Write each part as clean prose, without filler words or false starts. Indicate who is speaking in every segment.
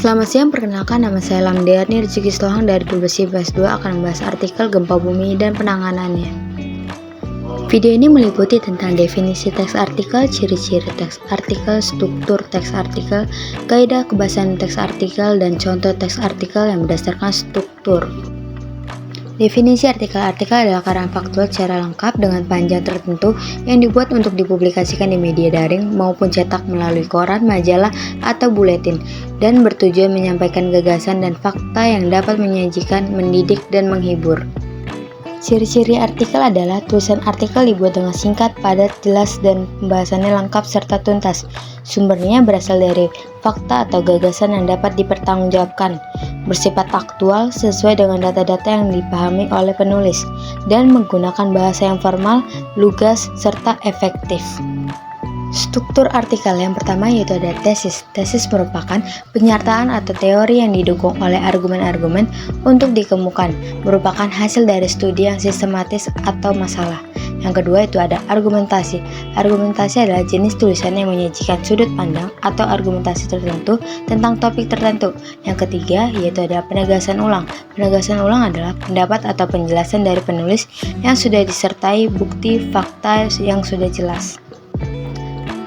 Speaker 1: Selamat siang, perkenalkan nama saya Lamdearni Rezeki Stohang dari Publikasi IPS 2 akan membahas artikel gempa bumi dan penanganannya. Video ini meliputi tentang definisi teks artikel, ciri-ciri teks artikel, struktur teks artikel, kaidah kebahasan teks artikel, dan contoh teks artikel yang berdasarkan struktur. Definisi artikel-artikel adalah karang faktual secara lengkap dengan panjang tertentu yang dibuat untuk dipublikasikan di media daring maupun cetak melalui koran, majalah, atau buletin, dan bertujuan menyampaikan gagasan dan fakta yang dapat menyajikan, mendidik, dan menghibur. Ciri-ciri artikel adalah tulisan artikel dibuat dengan singkat, padat, jelas, dan pembahasannya lengkap serta tuntas. Sumbernya berasal dari fakta atau gagasan yang dapat dipertanggungjawabkan, bersifat aktual sesuai dengan data-data yang dipahami oleh penulis, dan menggunakan bahasa yang formal, lugas, serta efektif. Struktur artikel yang pertama yaitu ada tesis. Tesis merupakan penyertaan atau teori yang didukung oleh argumen-argumen untuk dikemukakan, merupakan hasil dari studi yang sistematis atau masalah. Yang kedua itu ada argumentasi. Argumentasi adalah jenis tulisan yang menyajikan sudut pandang atau argumentasi tertentu tentang topik tertentu. Yang ketiga yaitu ada penegasan ulang. Penegasan ulang adalah pendapat atau penjelasan dari penulis yang sudah disertai bukti fakta yang sudah jelas.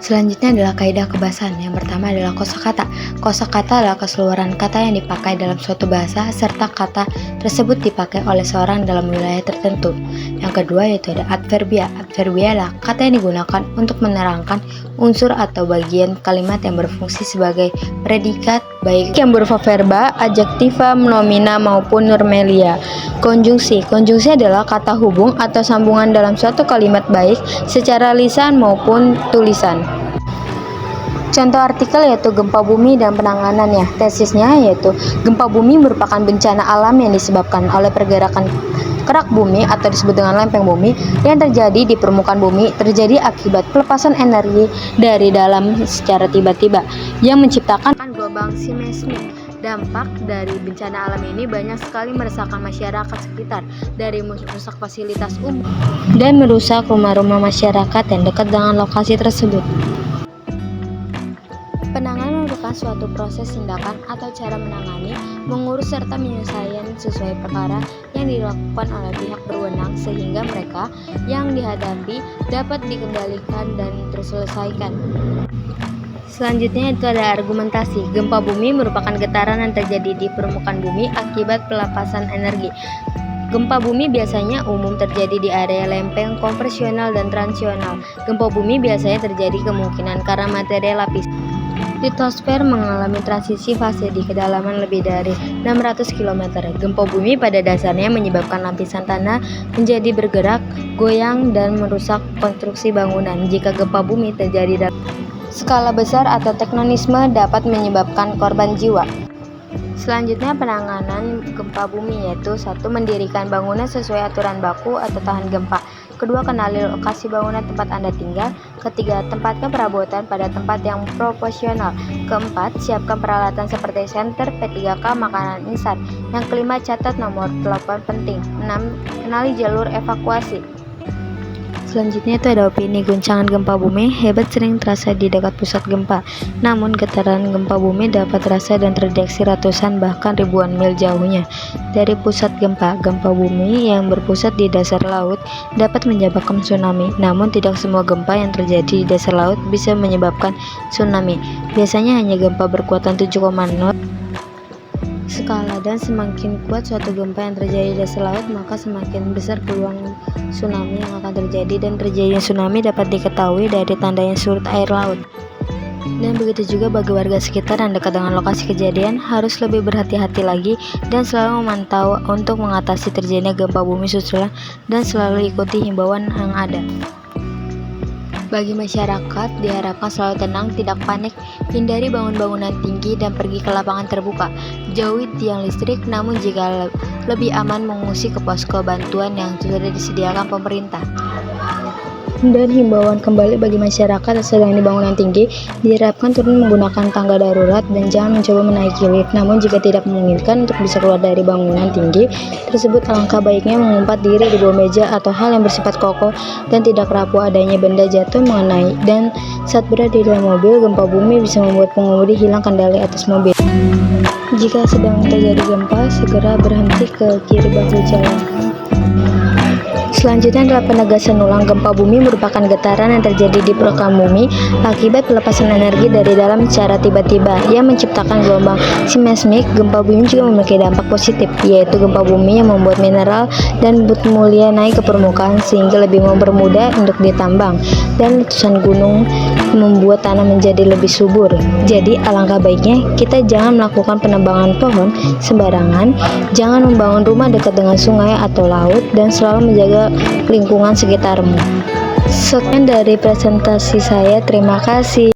Speaker 1: Selanjutnya adalah kaidah kebahasan. Yang pertama adalah kosakata. Kosakata adalah keseluruhan kata yang dipakai dalam suatu bahasa serta kata tersebut dipakai oleh seorang dalam wilayah tertentu. Yang kedua yaitu ada adverbia. Adverbia adalah kata yang digunakan untuk menerangkan unsur atau bagian kalimat yang berfungsi sebagai predikat baik yang berupa verba, adjektiva, nomina maupun normelia. Konjungsi. Konjungsi adalah kata hubung atau sambungan dalam suatu kalimat baik secara lisan maupun tulisan. Contoh artikel yaitu gempa bumi dan penanganannya. Tesisnya yaitu gempa bumi merupakan bencana alam yang disebabkan oleh pergerakan kerak bumi atau disebut dengan lempeng bumi yang terjadi di permukaan bumi, terjadi akibat pelepasan energi dari dalam secara tiba-tiba yang menciptakan gelombang seismik. Dampak dari bencana alam ini banyak sekali meresahkan masyarakat sekitar, dari merusak fasilitas umum dan merusak rumah-rumah masyarakat yang dekat dengan lokasi tersebut. Penanganan merupakan suatu proses tindakan atau cara menangani, mengurus serta menyelesaikan sesuai perkara yang dilakukan oleh pihak berwenang sehingga mereka yang dihadapi dapat dikendalikan dan terselesaikan. Selanjutnya itu ada argumentasi. Gempa bumi merupakan getaran yang terjadi di permukaan bumi akibat pelepasan energi. Gempa bumi biasanya umum terjadi di area lempeng konvensional dan transisional. Gempa bumi biasanya terjadi kemungkinan karena material lapis litosfer mengalami transisi fase di kedalaman lebih dari 600 km. Gempa bumi pada dasarnya menyebabkan lapisan tanah menjadi bergerak, goyang, dan merusak konstruksi bangunan. Jika gempa bumi terjadi dalam skala besar atau tektonisme dapat menyebabkan korban jiwa. Selanjutnya penanganan gempa bumi yaitu 1. Mendirikan bangunan sesuai aturan baku atau tahan gempa. Kedua, kenali lokasi bangunan tempat Anda tinggal. Ketiga, tempatkan perabotan pada tempat yang proporsional. Keempat, siapkan peralatan seperti senter, P3K, makanan instan. Yang kelima, catat nomor telepon penting. 6. Kenali jalur evakuasi. Selanjutnya itu ada opini. Guncangan gempa bumi hebat sering terasa di dekat pusat gempa. Namun getaran gempa bumi dapat terasa dan terdeteksi ratusan bahkan ribuan mil jauhnya dari pusat gempa. Gempa bumi yang berpusat di dasar laut dapat menyebabkan tsunami. Namun tidak semua gempa yang terjadi di dasar laut bisa menyebabkan tsunami. Biasanya hanya gempa berkekuatan 7,0 skala, dan semakin kuat suatu gempa yang terjadi di dasar laut maka semakin besar peluang tsunami yang akan terjadi, dan terjadinya tsunami dapat diketahui dari tandanya surut air laut. Dan begitu juga bagi warga sekitar yang dekat dengan lokasi kejadian harus lebih berhati-hati lagi dan selalu memantau untuk mengatasi terjadinya gempa bumi susulan dan selalu ikuti himbauan yang ada. Bagi masyarakat, diharapkan selalu tenang, tidak panik, hindari bangun-bangunan tinggi, dan pergi ke lapangan terbuka. Jauhi tiang listrik, namun jika lebih aman mengungsi ke posko bantuan yang sudah disediakan pemerintah. Dan himbauan kembali bagi masyarakat yang sedang di bangunan tinggi, diharapkan turun menggunakan tangga darurat dan jangan mencoba menaiki lift. Namun jika tidak memungkinkan untuk bisa keluar dari bangunan tinggi tersebut, alangkah baiknya mengumpat diri di bawah meja atau hal yang bersifat kokoh dan tidak rapuh adanya benda jatuh mengenai. Dan saat berada di dalam mobil, gempa bumi bisa membuat pengemudi hilang kendali atas mobil. Jika sedang terjadi gempa, segera berhenti ke kiri bahu jalan. Selanjutnya adalah penegasan ulang. Gempa bumi merupakan getaran yang terjadi di permukaan bumi akibat pelepasan energi dari dalam secara tiba-tiba yang menciptakan gelombang seismik. Gempa bumi juga memiliki dampak positif, yaitu gempa bumi yang membuat mineral dan batu mulia naik ke permukaan sehingga lebih mempermudah untuk ditambang, dan letusan gunung membuat tanah menjadi lebih subur. Jadi alangkah baiknya kita jangan melakukan penebangan pohon sembarangan, jangan membangun rumah dekat dengan sungai atau laut, dan selalu menjaga lingkungan sekitarmu. Sekian dari presentasi saya, terima kasih.